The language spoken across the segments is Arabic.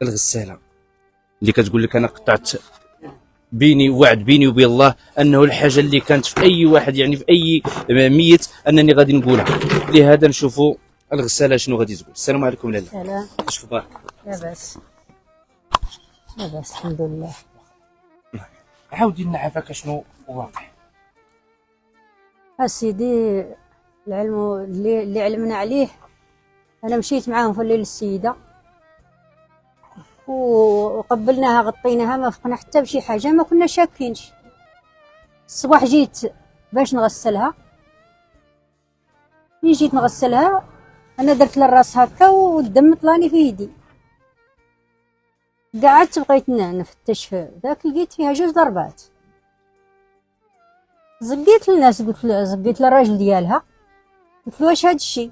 الغساله اللي كتقول لك انا قطعت بيني وعد بيني وبين الله انه الحاجه اللي كانت في اي واحد يعني في اي ميت انني غادي نقولها. لهذا نشوفوا الغساله شنو غادي تقول. السلام عليكم لاله. السلام. اش اخبارك؟ لاباس لاباس الحمد لله. عاودي لنا عافاك شنو واقع. اسيدي العلم اللي علمنا عليه، انا مشيت معاهم في الليل السيده وقبلناها غطيناها ما فقنا حتى بشي حاجه، ما كنا شاكينش. الصباح جيت باش نغسلها، ملي جيت نغسلها انا درت للراس هكا والدم طلاني في يدي. قعدت بقيت نفتش في ذاك، لقيت فيها 2 ضربات. زقيت للناس، زقيت للراجل ديالها، قلت له واش هاد الشي؟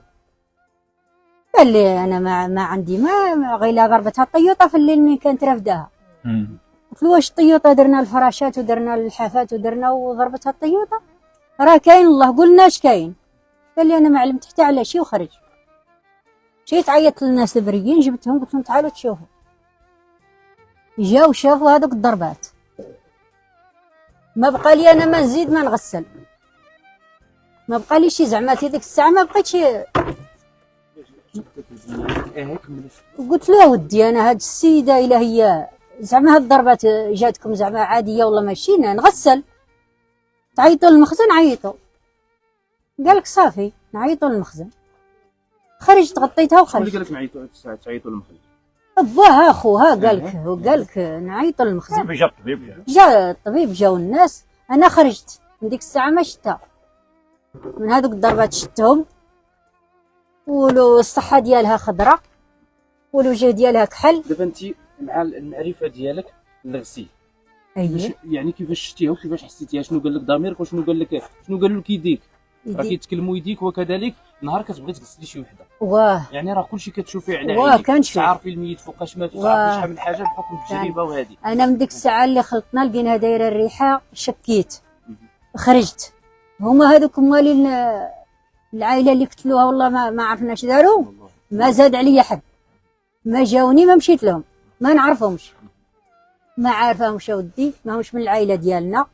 قال لي انا ما عندي ما غير ضربتها الطيوطه في الليل من كانت رافداها. قلت له واش الطيوطه درنا الفراشات ودرنا اللحافات ودرنا وضربتها الطيوطه؟ راه كاين الله قلنا اش كاين. قال لي انا ما علمت حتى على شي وخرج. مشيت عيطت للناس البريين، جبتهم قلت لهم تعالوا تشوفوا. جاو شافوا هذوك الضربات. ما بقى لي انا ما نزيد ما نغسل، ما بقى لي شي زعما في ديك الساعه ما بقيتش. قلت له ودي انا هاد السيده الا هي زعما هاد الضربات جاتكم زعما عاديه والله ماشي نغسل. تعيطوا للمخزن، عيطوا. قال لك صافي نعيطوا للمخزن. خرجت غطيتها وخرجت. اللي قال لك نعيطوا تعيطوا للمخزن؟ باها اخوها قال لك نعيطوا للمخزن. جا الطبيب، جا الطبيب، جاو الناس. انا خرجت من ديك الساعه ما شتها من هذوك الضربات، شتهم. ولو الصحه ديالها خضراء والوجه ديالها كحل. دابا انت مع المعرفه ديالك للغسيل، اييه يعني كيفاش شتيها وكيفاش حسيتيها؟ شنو قال لك ضميرك وشنو قال لك شنو قالوا لك يديك؟ راه كيتكلموا يديك، وكذلك نهار كتبغي تغسلي شي وحده واه يعني راه كلشي كتشوفيه على عينيك، كنشوف. تعرفي الميت فوقاش مات، تعرفي شحال من حاجه بحكم التجربه. وهذه انا من ديك الساعه اللي خلطنا لقيناها دايره الريحه شكيت، خرجت. هما هذوك موالين العائله اللي قتلوها والله ما عرفنا اش داروا. ما زاد عليا حد، ما جاوني ما مشيت لهم، ما نعرفهمش، ما عارفاهمش ودي، ما همش من العائله ديالنا.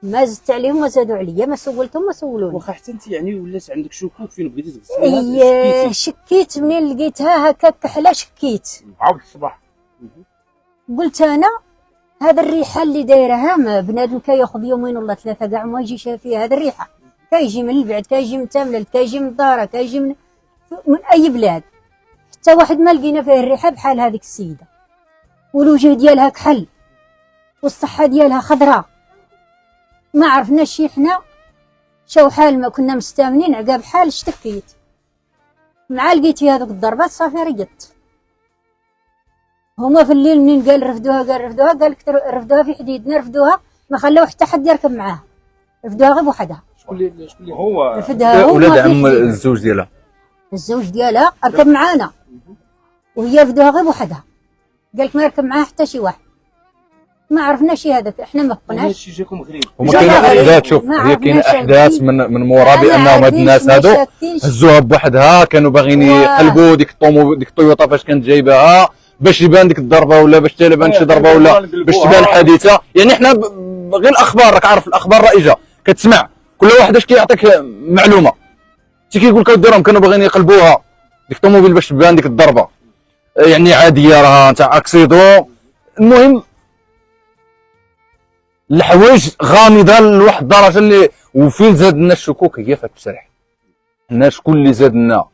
ما زدت عليهم ما زادوا عليا، ما سولتهم ما سولوني. واخا حتى انت يعني ولات عندك شكوك فين بغيتي تغسليها؟ ايه شكيت منين لقيتها هكا كحله، شكيت. عاود الصباح قلت انا هذا الريحه اللي دايرها، ما بنادم كياخذ يومين ولا 3 كاع ما يجيش فيها هذه الريحه. كيجي من البعد، كيجي من تامل، كيجي من الدار، كيجي من اي بلاد. حتى واحد ما لقينا فيه الريحه بحال هذيك السيده، والوجه ديالها كحل والصحه ديالها خضراء. ما عرفناش شي حنا شو حال، ما كنا مستامنين عقاب حال. اشتكيت مع لقيت فيها هذوك الضربات صافي رقدت. هما في الليل منين قال رفدوها قال لك رفدوها في حديدنا، رفدوها ما خلاو حتى حد يركب معاها، رفدوها غير بوحدها. شكون اللي هو رفدها هو ولاد عم الزوج ديالها. الزوج ديالها ركب معانا وهي رفدوها غير بوحدها. قال لك ما يركب معاها حتى شي واحد. ما عرفنا شي هذاك، احنا ما فقناش. هادشي جاكم غريب. هما كاين احداث، شوف هي كاين احداث من مورا بانهم هاد الناس هادو هزوها بوحدها، كانوا باغيين يقلبوا ديك ديك الطويوطه فاش كانت جايباها باش يبان ديك الضربه ولا باش تبان شي ضربه ولا باش تبان حادثه. يعني حنا غير الاخبار، راك عارف الاخبار رائجه كتسمع كل واحد اش كيعطيك معلومه. انت كيقول لك راهم كانوا باغيين يقلبوها ديك الطوموبيل باش تبان ديك الضربه يعني عاديه، راه تاع اكسيدو. المهم الحوايج غامضه لواحد الدرجه اللي وفين زاد لنا الشكوك هي في التشريح. حنا شكون اللي زاد لنا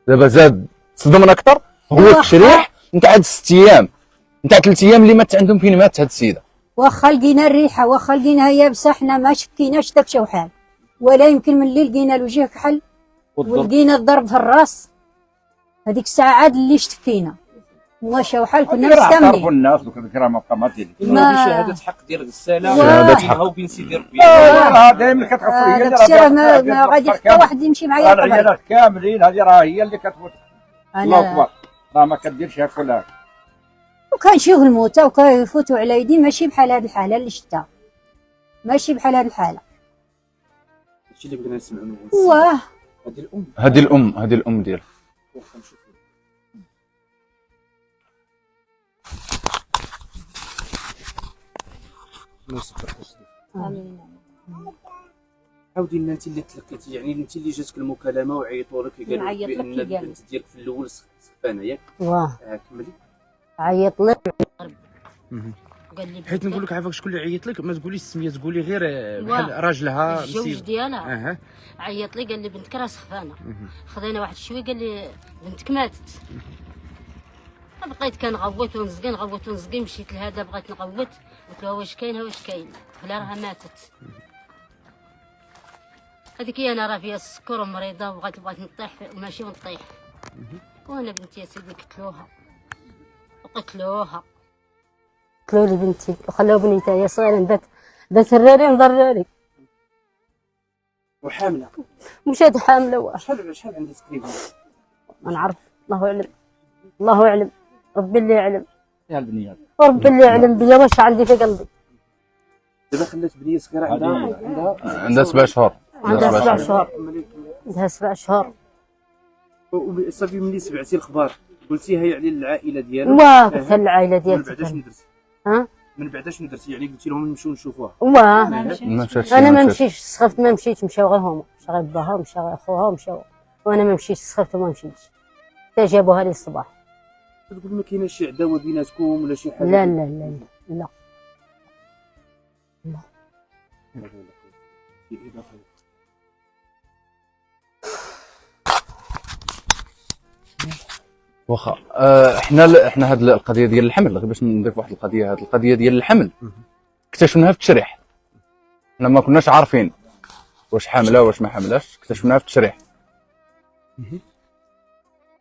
دابا زاد صدمنا اكثر هو التشريح نتاع هاد 6 ايام نتاع 3 ايام اللي مات عندهم فين مات هاد السيده. واخا لقينا الريحه، واخا لقيناها يابسه، حنا ما شكيناش داك شي حال، ولا يمكن من الليل لقينا الوجه كحل ولقينا الضرب في الراس. هذيك الساعه عاد اللي اشتكينا ومشى وحال كنا مستمنين. عرفوا الناس دوك الكرا ما بقى ما ديالي. هذه شهاده حق ديال الغساله، شهاده حق وبين سيدي ربي. دائما كتغفر هي داك الشيء راه ما غادي حتى واحد يمشي معايا القبر. العيالات كاملين هذه راه هي اللي كتموت. الله انا اكبر، راه ما كديرش هكا ولا وكنشوف الموتى وكيفوتوا على يدي، ماشي بحال هذه الحاله اللي شفتها، ماشي بحال هذه الحاله. هادشي اللي بغينا نسمعوا منه. واه هذه الام ديالها. الله يسخر امين. عاودي لنا انت اللي تلقيتي، يعني انت اللي جاتك المكالمه وعيطوا لك قالوا نعيط لك بان كي قال لي. البنت ديالك في الاول سخفانه ياك؟ واه كملي. عيط لك قال لي حيت نقول لك عافاك شكون اللي عيط لك، ما تقوليش السميه، تقولي غير واه. بحال راجلها الزوج ديالها اها. عيط لي قال لي بنتك راه سخفانه. خذينا واحد شويه قال لي بنتك ماتت. بقيت كنغوت ونزقي مشيت لهذا بغيت نغوت، قلت له واش كاين الطفله راها ماتت. هذيك هي انا راه فيها السكر ومريضه وبغيت نطيح ماشي ونطيح. وانا بنتي يا سيدي قتلوها. قتلوا لي بنتي وخلاو بنيتها هي صغيره بات الراري مضراري وحامله. مشات حامله. شحال عندها تقريبا؟ ما نعرف، الله اعلم ربي اللي يعلم يا البنيات وربي اللي يعلم بيا واش عندي في قلبي. دابا خلات بنيه صغيره عندها 7 شهور. عندها 7 شهور. عندها 7 شهور. صافي ملي سمعتي الخبار قلتيها يعني للعائله ديالك؟ واه قلت العائله من ديالتي. بعد شنو درتي؟ ها من بعد شنو درتي؟ يعني قلتي لهم نمشيو نشوفوها؟ واه ما مشاتش. انا ما مشيتش، سخفت ما مشيتش، مشاو غير هما، مشى غير باها ومشى غير خوها ومشاو، وانا ما مشيتش، سخفت وما مشيتش حتى جابوها لي الصباح. تقول ما كايناش شي عداوه بيناتكم ولا شي حاجه؟ لا لا لا لا لا. واخا احنا هاد القضيه ديال الحمل، غير باش نضيف واحد القضيه، هاد القضيه ديال الحمل اكتشفناها في التشريح. حنا ما كناش عارفين واش حامله واش ما حاملاش، اكتشفناها في التشريح.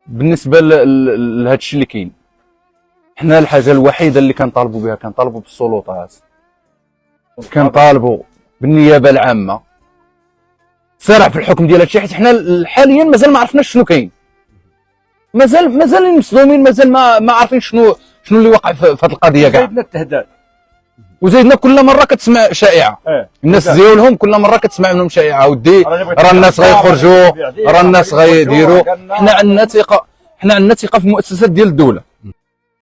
بالنسبه لهذا الشيء اللي كاين، حنا الحاجه الوحيده اللي كنطالبوا بها، كنطالبوا بالسلطات، كنطالبوا بالنيابه العامه تسارع في الحكم ديال هادشي، حيت حنا حاليا مازال ما عرفناش شنو كاين، مازال مصدومين، مازال ما عارفين شنو اللي وقع في هذه القضيه كاع. زيدنا التهداد وزيدنا كل مره كتسمع شائعه. الناس ديالهم كل مره كتسمع منهم شائعه، ودي راه الناس غيخرجوا، راه الناس غيديروا. حنا عندنا ثقه في المؤسسات ديال الدوله،